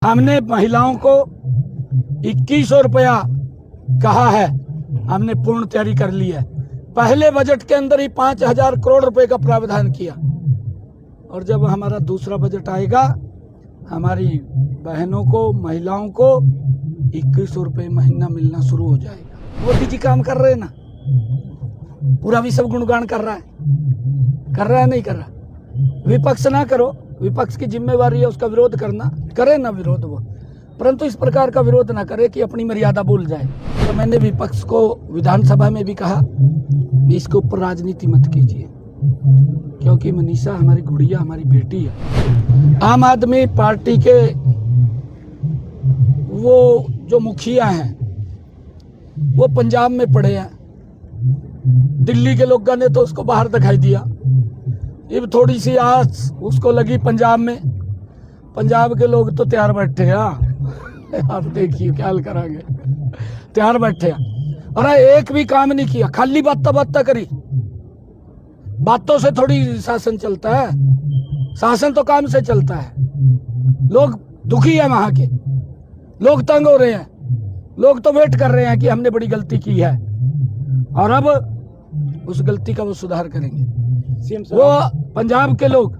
हमने महिलाओं को 2100 रुपया कहा है, हमने पूर्ण तैयारी कर ली है। पहले बजट के अंदर ही 5000 करोड़ रुपए का प्रावधान किया और जब हमारा दूसरा बजट आएगा हमारी बहनों को, महिलाओं को 2100 रुपये महीना मिलना शुरू हो जाएगा। मोदी जी काम कर रहे हैं ना, पूरा विश्व गुणगान कर रहा है नहीं कर रहा। विपक्ष ना करो, विपक्ष की जिम्मेवारी है उसका विरोध करना, करे ना विरोध वो, परंतु इस प्रकार का विरोध ना करे कि अपनी मर्यादा भूल जाए। तो मैंने विपक्ष को विधानसभा में भी कहा इसके ऊपर राजनीति मत कीजिए, क्योंकि मनीषा हमारी गुड़िया, हमारी बेटी है। आम आदमी पार्टी के वो जो मुखिया हैं वो पंजाब में पड़े हैं, दिल्ली के लोगों ने तो उसको बाहर दिखाई दिया। अब थोड़ी सी आस उसको लगी पंजाब में, पंजाब के लोग तो तैयार बैठे हैं। आप देखिए क्या हाल करांगे, तैयार बैठे हैं। और एक भी काम नहीं किया, खाली बातें करी। बातों से थोड़ी शासन चलता है, शासन तो काम से चलता है। लोग दुखी है, वहां के लोग तंग हो रहे हैं, लोग तो वेट कर रहे हैं कि हमने बड़ी गलती की है और अब उस गलती का वो सुधार करेंगे। वो पंजाब के लोग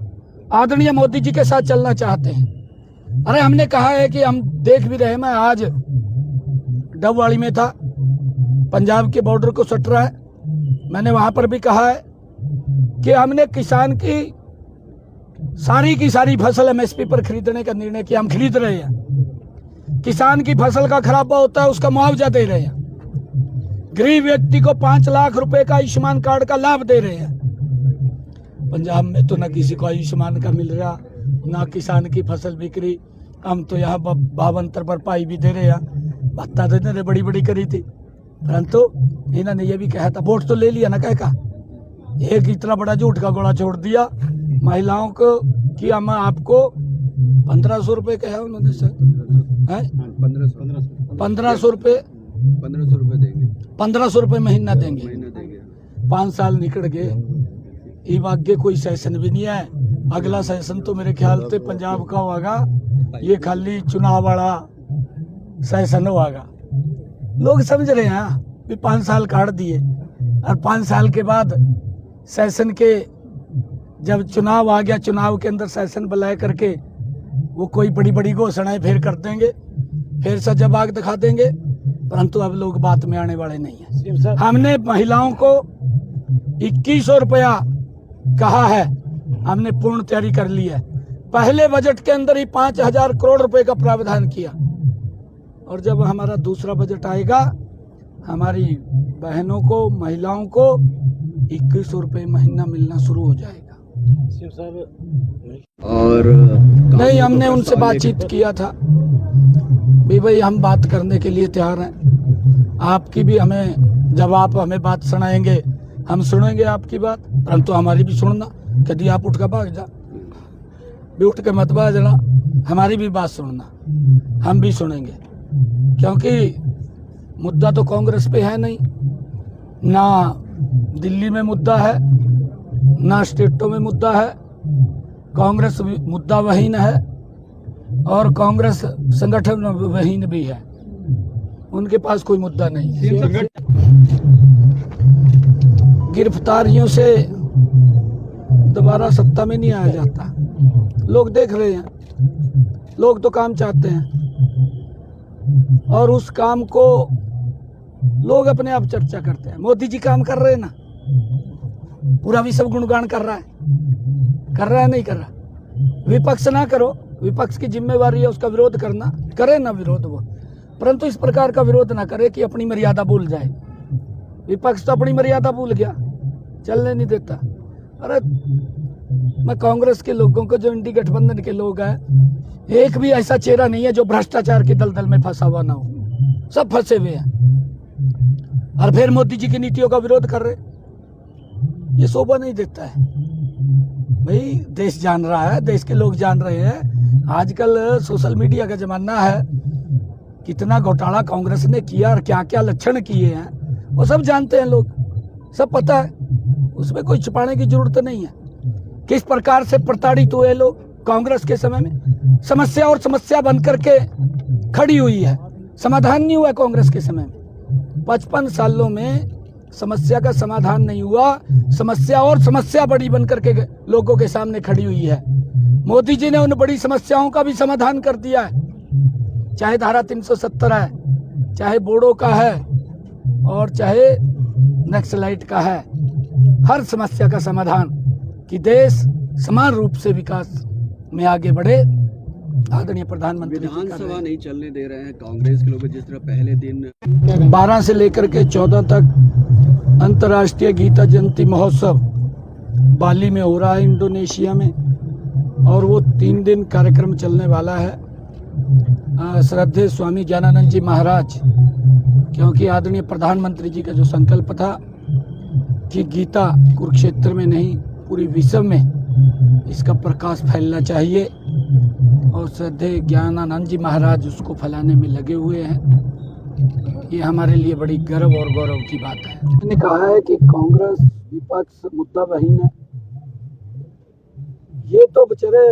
आदरणीय मोदी जी के साथ चलना चाहते हैं। अरे हमने कहा है कि हम देख भी रहे, मैं आज डबवाड़ी में था, पंजाब के बॉर्डर को सट रहा है, मैंने वहां पर भी कहा है कि हमने किसान की सारी फसल एमएसपी पर खरीदने का निर्णय किया। हम खरीद रहे हैं, किसान की फसल का खराबा होता है उसका मुआवजा दे रहे हैं, गरीब व्यक्ति को 5 लाख रुपए का आयुष्मान कार्ड का लाभ दे रहे हैं। पंजाब में तो ना किसी को आयुष्मान का मिल रहा, ना किसान की फसल बिक रही। हम तो यहाँ 52 भरपाई भी दे रहे हैं, भत्ता देने ने बड़ी करी थी, परंतु इन्होंने ये भी कहा था, वोट तो ले लिया ना, कह का एक इतना बड़ा झूठ का गोला छोड़ दिया महिलाओं को कि हम आपको 1500 रुपये कहा उन्होंने सर, 1500 रुपये देंगे, 1500 रुपये महीना देंगे। 5 साल निकल गए, ये आगे कोई सेशन भी नहीं है। अगला सेशन तो मेरे ख्याल से पंजाब का होगा, ये खाली चुनाव वाला सेशन होगा। लोग समझ रहे हैं कि 5 साल काट दिए और 5 साल के बाद सेशन के जब चुनाव आ गया, चुनाव के अंदर सेशन बुलाए करके वो कोई बड़ी घोषणाएं फिर कर देंगे, फिर सजाबाग दिखा देंगे, परंतु अब लोग बात में आने वाले नहीं है। हमने महिलाओं को 2100 रुपया कहा है, हमने पूर्ण तैयारी कर ली है। पहले बजट के अंदर ही 5000 करोड़ रुपए का प्रावधान किया और जब हमारा दूसरा बजट आएगा हमारी बहनों को, महिलाओं को 2100 रुपये महीना मिलना शुरू हो जाएगा। और नहीं, हमने उनसे बातचीत किया था भाई हम बात करने के लिए तैयार हैं, आपकी भी हमें, जब आप हमें बात सुनाएंगे हम सुनेंगे आपकी बात, परंतु हमारी भी सुनना। कभी आप उठ कर भाग जा, भी उठ के मत भाग जाना, हमारी भी बात सुनना, हम भी सुनेंगे। क्योंकि मुद्दा तो कांग्रेस पे है नहीं, ना दिल्ली में मुद्दा है, ना स्टेटों में मुद्दा है। कांग्रेस मुद्दा वहीन है और कांग्रेस संगठन वहीन भी है, उनके पास कोई मुद्दा नहीं। गिरफ्तारियों से दोबारा सत्ता में नहीं आया जाता, लोग देख रहे हैं, लोग तो काम चाहते हैं और उस काम को लोग अपने आप चर्चा करते हैं। मोदी जी काम कर रहे हैं ना, पूरा विश्व गुणगान कर रहा है नहीं कर रहा। विपक्ष ना करो, विपक्ष की जिम्मेवारी है उसका विरोध करना, करे ना विरोध वो, परंतु इस प्रकार का विरोध ना करे कि अपनी मर्यादा भूल जाए। विपक्ष तो अपनी मर्यादा भूल गया, चलने नहीं देता। अरे मैं कांग्रेस के लोगों को, जो इंडी गठबंधन के लोग हैं, एक भी ऐसा चेहरा नहीं है जो भ्रष्टाचार के दलदल में फंसा हुआ ना हो, सब फंसे हुए हैं और फिर मोदी जी की नीतियों का विरोध कर रहे। ये शोभा नहीं देता है भाई। देश जान रहा है, देश के लोग जान रहे हैं, आजकल सोशल मीडिया का जमाना है, कितना घोटाला कांग्रेस ने किया और क्या क्या लक्षण किए हैं वो सब जानते हैं लोग, सब पता है, उसमें कोई छुपाने की जरूरत नहीं है। किस प्रकार से प्रताड़ित हुए लोग, कांग्रेस के समय में समस्या और समस्या बन करके खड़ी हुई है, समाधान नहीं हुआ कांग्रेस के समय में। 55 सालों में समस्या का समाधान नहीं हुआ, समस्या और समस्या बड़ी बन करके लोगों के सामने खड़ी हुई है। मोदी जी ने उन बड़ी समस्याओं का भी समाधान कर दिया है, चाहे धारा 370 है, चाहे बोडो का है और चाहे नक्सलाइट का है। हर समस्या का समाधान कि देश समान रूप से विकास में आगे बढ़े आदरणीय प्रधानमंत्री जी कर रहे विधानसभा हैं। नहीं चलने दे रहे हैं कांग्रेस के लोग, जिस तरह पहले दिन 12 से लेकर के 14 तक अंतर्राष्ट्रीय गीता जयंती महोत्सव बाली में हो रहा है, इंडोनेशिया में, और वो 3 दिन कार्यक्रम चलने वाला है। श्रद्धेय स्वामी ज्ञानानंद जी महाराज, क्योंकि आदरणीय प्रधानमंत्री जी का जो संकल्प था कि गीता कुरुक्षेत्र में नहीं पूरी विश्व में इसका प्रकाश फैलना चाहिए, और श्रद्धेय ज्ञानानंद जी महाराज उसको फैलाने में लगे हुए हैं। ये हमारे लिए बड़ी गर्व और गौरव की बात है। मैंने कहा है कि कांग्रेस विपक्ष मुद्दाहीन है। ये तो बेचारे,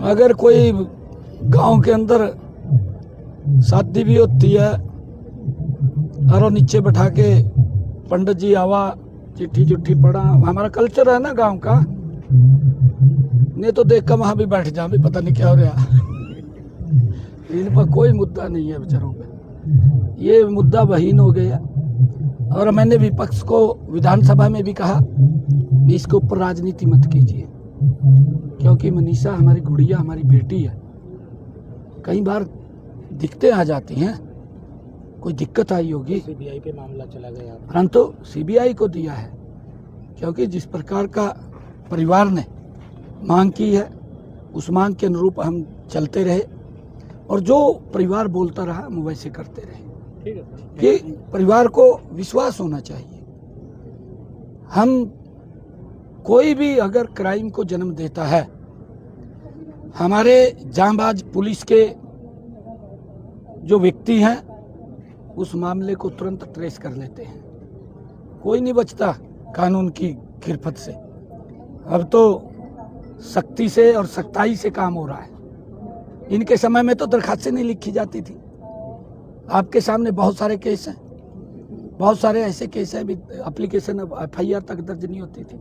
अगर कोई गांव के अंदर शादी भी होती है और नीचे बैठा के पंडित जी आवा चिट्ठी चुट्ठी पढ़ा, हमारा कल्चर है ना गांव का, नहीं तो देख कर वहां भी बैठ जा, भी पता नहीं क्या हो रहा। इन पर कोई मुद्दा नहीं है बेचारों पे, ये मुद्दा वहीन हो गया। और मैंने विपक्ष को विधानसभा में भी कहा इसके ऊपर राजनीति मत कीजिए, क्योंकि मनीषा हमारी गुड़िया, हमारी बेटी है। कई बार दिक्कतें आ जाती हैं, कोई दिक्कत आई होगी, सीबीआई पे मामला चला गया, परंतु सीबीआई को दिया है, क्योंकि जिस प्रकार का परिवार ने मांग की है उस मांग के अनुरूप हम चलते रहे, और जो परिवार बोलता रहा हम वैसे करते रहे। ठीक है कि परिवार को विश्वास होना चाहिए। हम कोई भी अगर क्राइम को जन्म देता है, हमारे जांबाज पुलिस के जो व्यक्ति हैं उस मामले को तुरंत ट्रेस कर लेते हैं, कोई नहीं बचता कानून की गिरफ्त से। अब तो सख्ती से और सख्ताई से काम हो रहा है। इनके समय में तो दरखास्तें नहीं लिखी जाती थी। आपके सामने बहुत सारे केस हैं, बहुत सारे ऐसे केस हैं भी एप्लीकेशन FIR तक दर्ज नहीं होती थी।